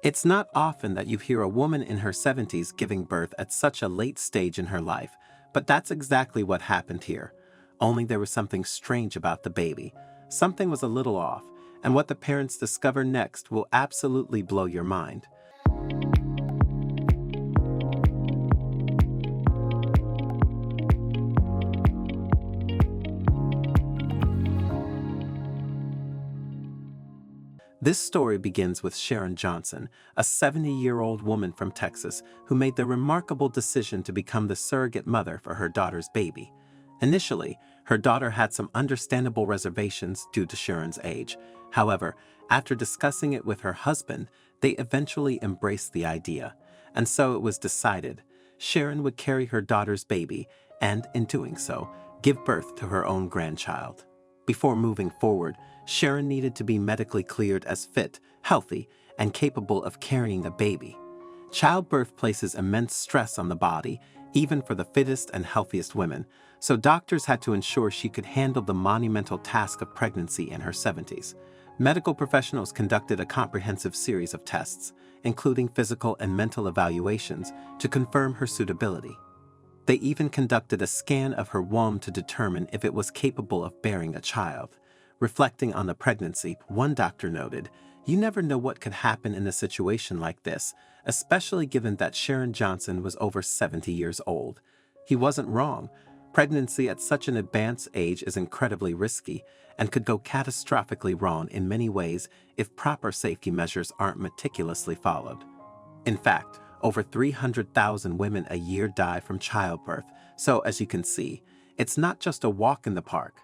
It's not often that you hear a woman in her 70s giving birth at such a late stage in her life, but that's exactly what happened here. Only there was something strange about the baby. Something was a little off, and what the parents discover next will absolutely blow your mind. This story begins with Sharon Johnson, a 70-year-old woman from Texas who made the remarkable decision to become the surrogate mother for her daughter's baby. Initially, her daughter had some understandable reservations due to Sharon's age. However, after discussing it with her husband, they eventually embraced the idea. And so it was decided Sharon would carry her daughter's baby and, in doing so, give birth to her own grandchild. Before moving forward, Sharon needed to be medically cleared as fit, healthy, and capable of carrying a baby. Childbirth places immense stress on the body, even for the fittest and healthiest women, so doctors had to ensure she could handle the monumental task of pregnancy in her 70s. Medical professionals conducted a comprehensive series of tests, including physical and mental evaluations, to confirm her suitability. They even conducted a scan of her womb to determine if it was capable of bearing a child. Reflecting on the pregnancy, one doctor noted, "You never know what could happen in a situation like this, especially given that Sharon Johnson was over 70 years old." He wasn't wrong. Pregnancy at such an advanced age is incredibly risky and could go catastrophically wrong in many ways if proper safety measures aren't meticulously followed. In fact, over 300,000 women a year die from childbirth, so as you can see, it's not just a walk in the park.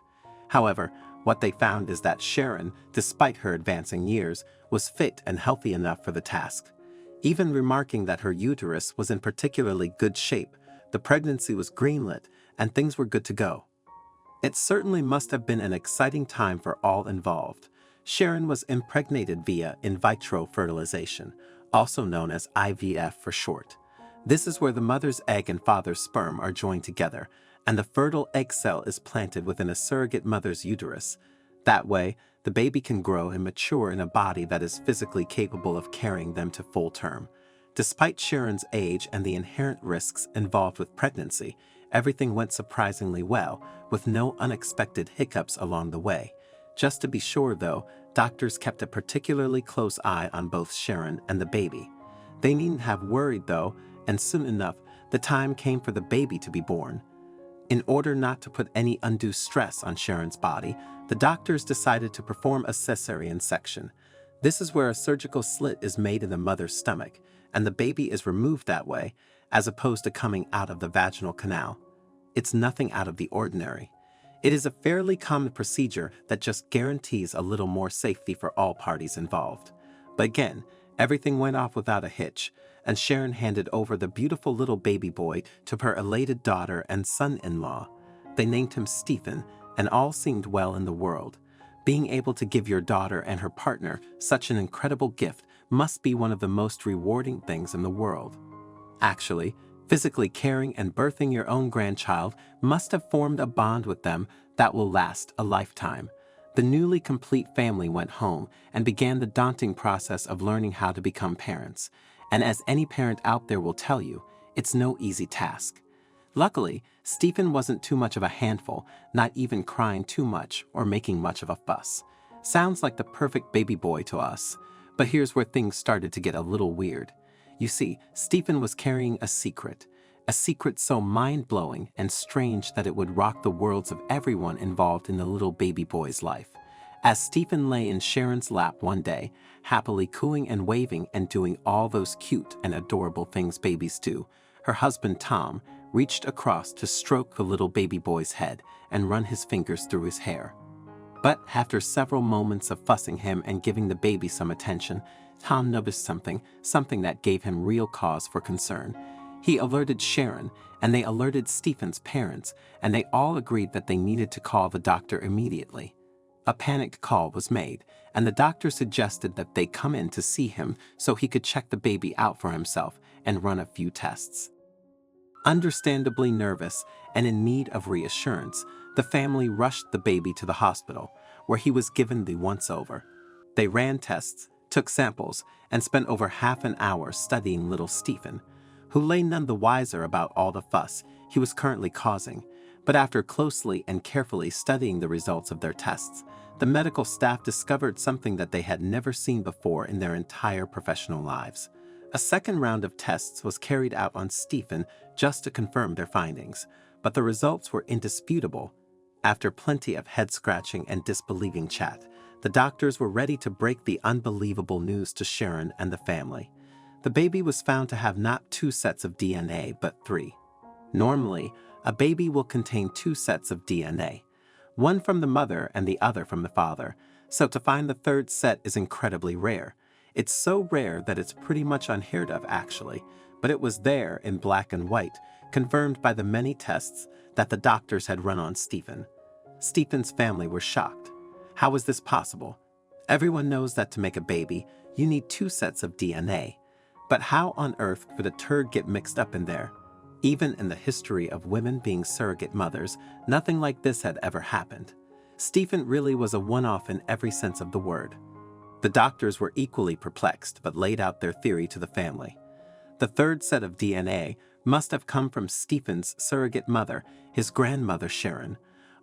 However, what they found is that Sharon, despite her advancing years, was fit and healthy enough for the task. Even remarking that her uterus was in particularly good shape, the pregnancy was greenlit, and things were good to go. It certainly must have been an exciting time for all involved. Sharon was impregnated via in vitro fertilization, also known as IVF for short. This is where the mother's egg and father's sperm are joined together, and the fertile egg cell is planted within a surrogate mother's uterus. That way, the baby can grow and mature in a body that is physically capable of carrying them to full term. Despite Sharon's age and the inherent risks involved with pregnancy, everything went surprisingly well, with no unexpected hiccups along the way. Just to be sure, though, doctors kept a particularly close eye on both Sharon and the baby. They needn't have worried, though, and soon enough, the time came for the baby to be born. In order not to put any undue stress on Sharon's body, the doctors decided to perform a cesarean section. This is where a surgical slit is made in the mother's stomach, and the baby is removed that way, as opposed to coming out of the vaginal canal. It's nothing out of the ordinary. It is a fairly common procedure that just guarantees a little more safety for all parties involved. But again, everything went off without a hitch, and Sharon handed over the beautiful little baby boy to her elated daughter and son-in-law. They named him Stephen, and all seemed well in the world. Being able to give your daughter and her partner such an incredible gift must be one of the most rewarding things in the world. Actually, physically caring and birthing your own grandchild must have formed a bond with them that will last a lifetime. The newly complete family went home and began the daunting process of learning how to become parents. And as any parent out there will tell you, it's no easy task. Luckily, Stephen wasn't too much of a handful, not even crying too much or making much of a fuss. Sounds like the perfect baby boy to us. But here's where things started to get a little weird. You see, Stephen was carrying a secret so mind-blowing and strange that it would rock the worlds of everyone involved in the little baby boy's life. As Stephen lay in Sharon's lap one day, happily cooing and waving and doing all those cute and adorable things babies do, her husband Tom reached across to stroke the little baby boy's head and run his fingers through his hair. But after several moments of fussing him and giving the baby some attention, Tom noticed something that gave him real cause for concern. He alerted Sharon, and they alerted Stephen's parents, and they all agreed that they needed to call the doctor immediately. A panicked call was made, and the doctor suggested that they come in to see him so he could check the baby out for himself and run a few tests. Understandably nervous and in need of reassurance, the family rushed the baby to the hospital, where he was given the once-over. They ran tests, took samples, and spent over half an hour studying little Stephen, who lay none the wiser about all the fuss he was currently causing. But after closely and carefully studying the results of their tests, the medical staff discovered something that they had never seen before in their entire professional lives. A second round of tests was carried out on Stephen just to confirm their findings, but the results were indisputable. After plenty of head-scratching and disbelieving chat, the doctors were ready to break the unbelievable news to Sharon and the family. The baby was found to have not 2 sets of DNA, but 3. Normally, a baby will contain 2 sets of DNA, one from the mother and the other from the father, so to find the 3rd set is incredibly rare. It's so rare that it's pretty much unheard of, actually, but it was there in black and white, confirmed by the many tests that the doctors had run on Stephen. Stephen's family were shocked. How was this possible? Everyone knows that to make a baby, you need 2 sets of DNA. But how on earth could a turd get mixed up in there? Even in the history of women being surrogate mothers, nothing like this had ever happened. Stephen really was a one-off in every sense of the word. The doctors were equally perplexed, but laid out their theory to the family. The 3rd set of DNA must have come from Stephen's surrogate mother, his grandmother Sharon.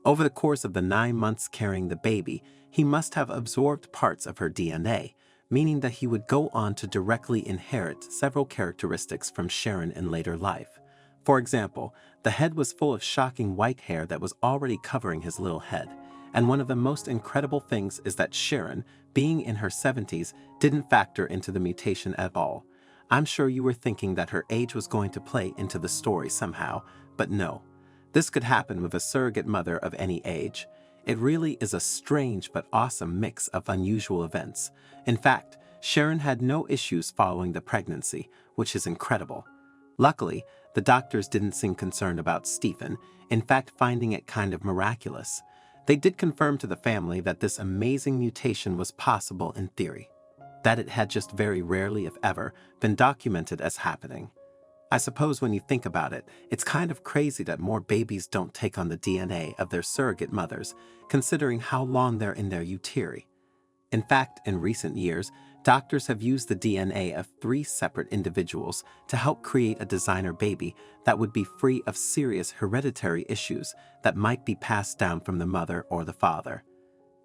Over the course of the 9 months carrying the baby, he must have absorbed parts of her DNA, meaning that he would go on to directly inherit several characteristics from Sharon in later life. For example, the head was full of shocking white hair that was already covering his little head, and one of the most incredible things is that Sharon, being in her 70s, didn't factor into the mutation at all. I'm sure you were thinking that her age was going to play into the story somehow, but no. This could happen with a surrogate mother of any age. It really is a strange but awesome mix of unusual events. In fact, Sharon had no issues following the pregnancy, which is incredible. Luckily, the doctors didn't seem concerned about Stephen, in fact finding it kind of miraculous. They did confirm to the family that this amazing mutation was possible in theory, that it had just very rarely, if ever, been documented as happening. I suppose when you think about it, it's kind of crazy that more babies don't take on the DNA of their surrogate mothers, considering how long they're in their uteri. In fact, in recent years, doctors have used the DNA of 3 separate individuals to help create a designer baby that would be free of serious hereditary issues that might be passed down from the mother or the father.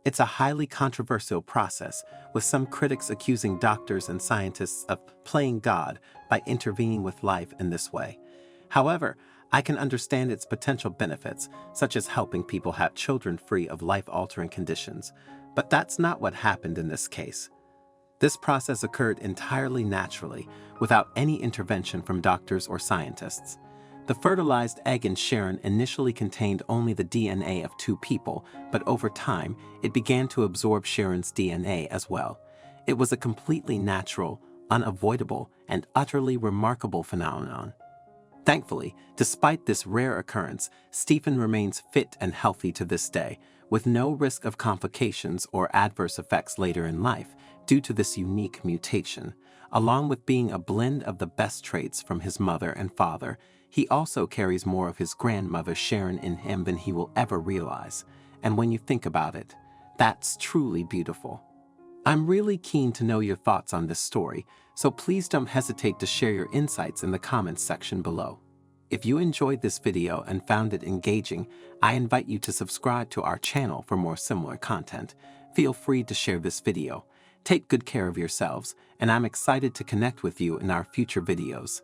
It's a highly controversial process, with some critics accusing doctors and scientists of playing God by intervening with life in this way. However, I can understand its potential benefits, such as helping people have children free of life-altering conditions, but that's not what happened in this case. This process occurred entirely naturally, without any intervention from doctors or scientists. The fertilized egg in Sharon initially contained only the DNA of 2 people, but over time, it began to absorb Sharon's DNA as well. It was a completely natural, unavoidable, and utterly remarkable phenomenon. Thankfully, despite this rare occurrence, Stephen remains fit and healthy to this day, with no risk of complications or adverse effects later in life due to this unique mutation. Along with being a blend of the best traits from his mother and father, he also carries more of his grandmother Sharon in him than he will ever realize. And when you think about it, that's truly beautiful. I'm really keen to know your thoughts on this story, so please don't hesitate to share your insights in the comments section below. If you enjoyed this video and found it engaging, I invite you to subscribe to our channel for more similar content. Feel free to share this video. Take good care of yourselves, and I'm excited to connect with you in our future videos.